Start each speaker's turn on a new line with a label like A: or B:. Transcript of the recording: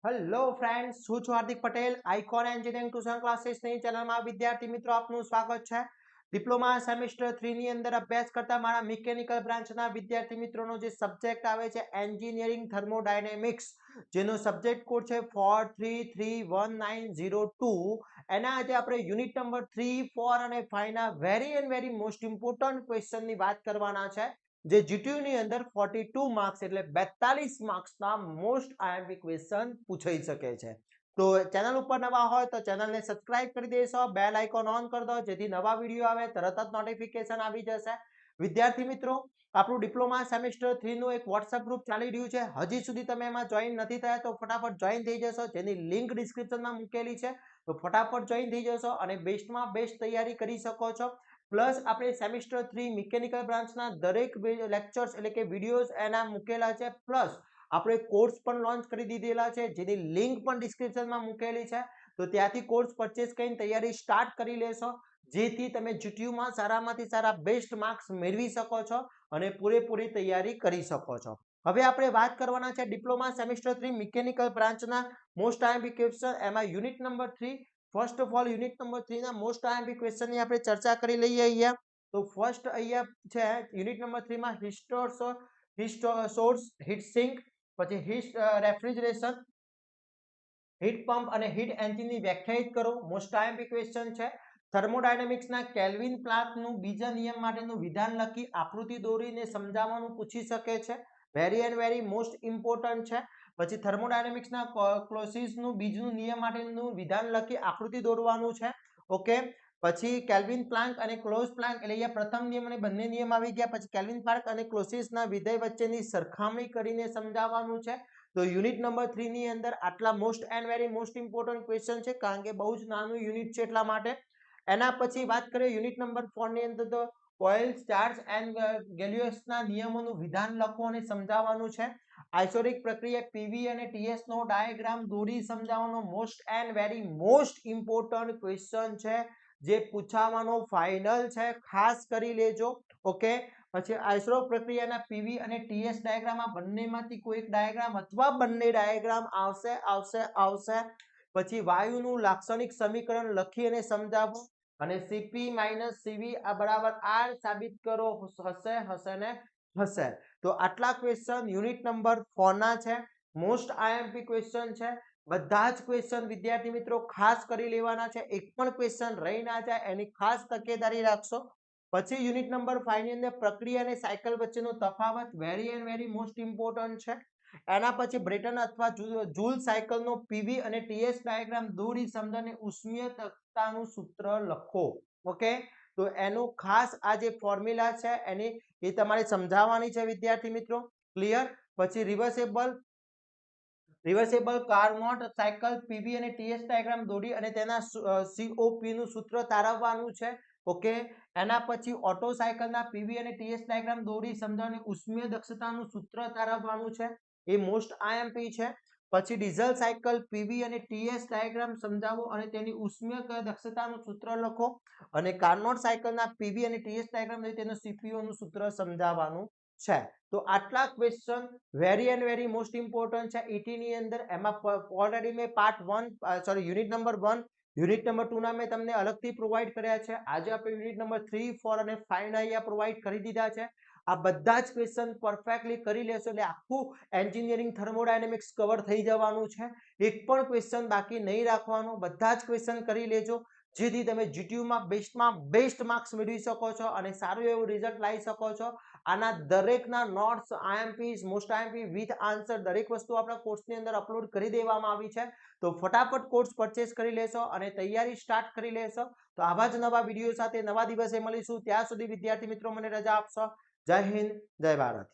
A: Hello friends, હું છું Hardik Patel. Icon engineering tuition ક્લાસીસની ચેનલમાં વિદ્યાર્થી મિત્રો આપનું સ્વાગત છે. ડિપ્લોમા સેમેસ્ટર 3 ની અંદર અભ્યાસ કરતા મારા મિકેનિકલ બ્રાન્ચના વિદ્યાર્થી મિત્રોનો જે સબ્જેક્ટ આવે છે એન્જિનિયરિંગ થર્મોડાયનેમિક્સ, જેનો સબ્જેક્ટ કોડ છે 43319002, એના આજે આપણે યુનિટ નંબર 3, 4 અને 5 ના વેરી મોસ્ટ ઇમ્પોર્ટન્ટ ક્વેશ્ચનની વાત કરવાના છે, જે જીટીયુ ની અંદર 42 માર્ક્સ એટલે 42 માર્ક્સના મોસ્ટ આઈએમપી ક્વેશ્ચન પૂછાઈ શકે છે. તો ચેનલ ઉપર નવા હોય તો ચેનલને સબસ્ક્રાઇબ કરી દેશો, બેલ આઇકોન ઓન કરી દો જેથી નવા વિડીયો આવે તરત જ નોટિફિકેશન આવી જશે. વિદ્યાર્થી મિત્રો, આપણું ડિપ્લોમા સેમેસ્ટર 3 નું એક વોટ્સએપ ગ્રુપ ચાલી રહ્યું છે. હજી સુધી તમે એમાં જોઈન નથી થયા તો ફટાફટ જોઈન થઈ જશો, જેની લિંક ડિસ્ક્રિપ્શનમાં મૂકેલી છે. તો ફટાફટ જોઈન થઈ જશો અને બેસ્ટમાં બેસ્ટ તૈયારી કરી શકો છો. પ્લસ આપણે સેમેસ્ટર 3 મિકેનિકલ બ્રાન્ચના દરેક લેક્ચર્સ એટલે કે વિડીયોઝ એના મૂકેલા છે. પ્લસ આપણે કોર્સ પણ લોન્ચ કરી દીધેલા છે, જેની લિંક પણ ડિસ્ક્રિપ્શનમાં મૂકેલી છે. તો ત્યાંથી કોર્સ પરચેસ કરીને તૈયારી સ્ટાર્ટ કરી લેશો, જેથી તમે જીટીયુમાં સારામાંથી સારા બેસ્ટ માર્ક્સ મેળવી શકો છો અને પૂરેપૂરી તૈયારી કરી શકો છો. હવે આપણે વાત કરવાના છે ડિપ્લોમા સેમેસ્ટર 3 મિકેનિકલ બ્રાન્ચના મોસ્ટ આઈએમપી ક્વેશ્ચન. એમાં unit number 3, first of all unit number 3 ના મોસ્ટ આઈએમપી ક્વેશ્ચનની આપણે ચર્ચા કરી લઈએ અહીંયા. તો ફર્સ્ટ અહીંયા છે યુનિટ નંબર 3 માં સોર્સ, હીટ સિંક, પછી હીટ રેફ્રિજરેશન, હીટ પંપ અને હીટ એન્જિનની વ્યાખ્યાયિત કરો. મોસ્ટ આઈએમપી ક્વેશ્ચન છે. થર્મોડાયનેમિક્સના કેલ્વિન પ્લાન્કનું બીજા નિયમ માટેનું વિધાન લખી આકૃતિ દોરીને સમજાવવાનું પૂછી શકે છે. વેરી મોસ્ટ ઇમ્પોર્ટન્ટ છે. પછી થર્મોડાયનેમિક્સના ક્લોસિસનું બીજું નિયમ માટેનું વિધાન લખી આકૃતિ દોરવાનું છે. ઓકે. પછી કેલ્વિન પ્લાન્ક અને ક્લોઝ પ્લાન્ક એટલે અહીંયા પ્રથમ નિયમ અને બંને નિયમ આવી ગયા. પછી કેલ્વિન પ્લાન્ક અને ક્લોસિસના વિધેય વચ્ચેની સરખામણી કરીને સમજાવવાનું છે. તો યુનિટ નંબર 3 ની અંદર આટલા most and very most important question છે, કારણ કે બહુ જ નાનું યુનિટ છે એટલા માટે. એના પછી વાત કરીએ યુનિટ નંબર 4 ની અંદર તો ઓઇલ, ચાર્જ એન્ડ ગેલિયસના નિયમોનું વિધાન લખો અને સમજાવવાનું છે. આઇસોરિક પ્રક્રિયા પીવી અને ટીએસ નો ડાયાગ્રામ દોરી સમજાવવાનો most and very most important question છે, જે પૂછાવાનો ફાઇનલ છે, ખાસ કરી લેજો. ઓકે. પછી આઇસોરિક પ્રક્રિયાના પીવી અને ટીએસ ડાયાગ્રામ આ બંનેમાંથી કોઈ એક ડાયાગ્રામ અથવા બંને ડાયાગ્રામ આવશે. પછી વાયુનું લાક્ષણિક સમીકરણ લખી અને સમજાવો અને સીપી માઇનસ સીવી આ બરાબર આર સાબિત કરો. હશે. તો આટલા ક્વેશ્ચન યુનિટ નંબર 4 ના છે. મોસ્ટ આઈએમપી ક્વેશ્ચન છે. બધા જ ક્વેશ્ચન વિદ્યાર્થી મિત્રો ખાસ કરી લેવાના છે. એક પણ ક્વેશ્ચન રહી ના જાય એની ખાસ તકેદારી રાખશો. પછી યુનિટ નંબર 5 ની અંદર પ્રક્રિયા અને સાયકલ વચ્ચેનો તફાવત વેરી મોસ્ટ ઇમ્પોર્ટન્ટ છે. એના પછી બ્રેટન અથવા જૂલ સાયકલનો પીવી અને ટીએસ ડાયાગ્રામ દોરી સમજાવીને ઉષ્મીય દક્ષતાનું સૂત્ર લખો. ઓકે. તો એનું ખાસ આ જે ફોર્મ્યુલા છે એની એ તમારે સમજાવવાની છે વિદ્યાર્થી મિત્રો. ક્લિયર. પછી રિવર્સેબલ કાર્નોટ સાયકલ પીવી અને ટીએસ ડાયાગ્રામ દોરી અને તેના સીઓપી નું સૂત્ર તારવવાનું છે. ઓકે. એના પછી ઓટો સાયકલના પીવી અને ટીએસ ડાયાગ્રામ દોરી સમજાવીને ઉષ્મીય દક્ષતાનું સૂત્ર તારવવાનું છે. એ મોસ્ટ આઈએમપી છે. પછી ડીઝલ સાયકલ પીવી અને ટીએસ ડાયાગ્રામ સમજાવો અને તેની ઉષ્મીય દક્ષતાનું સૂત્ર લખો. અને કાર્નોટ સાયકલના પીવી અને ટીએસ ડાયાગ્રામ તેનું સીપીયુ નું સૂત્ર સમજાવવાનું છે. તો આટલા ક્વેશ્ચન વેરી મોસ્ટ ઇમ્પોર્ટન્ટ છે ઈટી ની અંદર. એમાં ઓલરેડી મેં યુનિટ નંબર 1, યુનિટ નંબર 2 ના મેં તમને અલગથી પ્રોવાઈડ કર્યા છે. આજે આપણે યુનિટ નંબર 3, 4 અને 5 ના અહીંયા પ્રોવાઈડ કરી દીધા છે. આ બધા જ ક્વેશ્ચન પરફેક્ટલી કરી લેશો એટલે આખું એન્જિનિયરિંગ થર્મોડાયનેમિક્સ કવર થઈ જવાનું છે. એક પણ ક્વેશ્ચન બાકી નહીં રાખવાનો. બધા જ ક્વેશ્ચન કરી લેજો, જેથી તમે જીટીયુમાં બેસ્ટમાં બેસ્ટ માર્ક્સ મેળવી શકો છો અને સારું એવું રિઝલ્ટ લાવી શકો છો. આના દરેકના notes, IMPs, most IMP with answer દરેક વસ્તુ આપણા કોર્સની અંદર અપલોડ કરી દેવામાં આવી છે. તો ફટાફટ કોર્સ પરચેસ કરી લેશો અને તૈયારી સ્ટાર્ટ કરી લેશો. તો આવા જ નવા વિડીયો સાથે નવા દિવસે મળીશું. ત્યાં સુધી વિદ્યાર્થી મિત્રો મને રજા આપશો. જય હિન્દ, જય ભારત.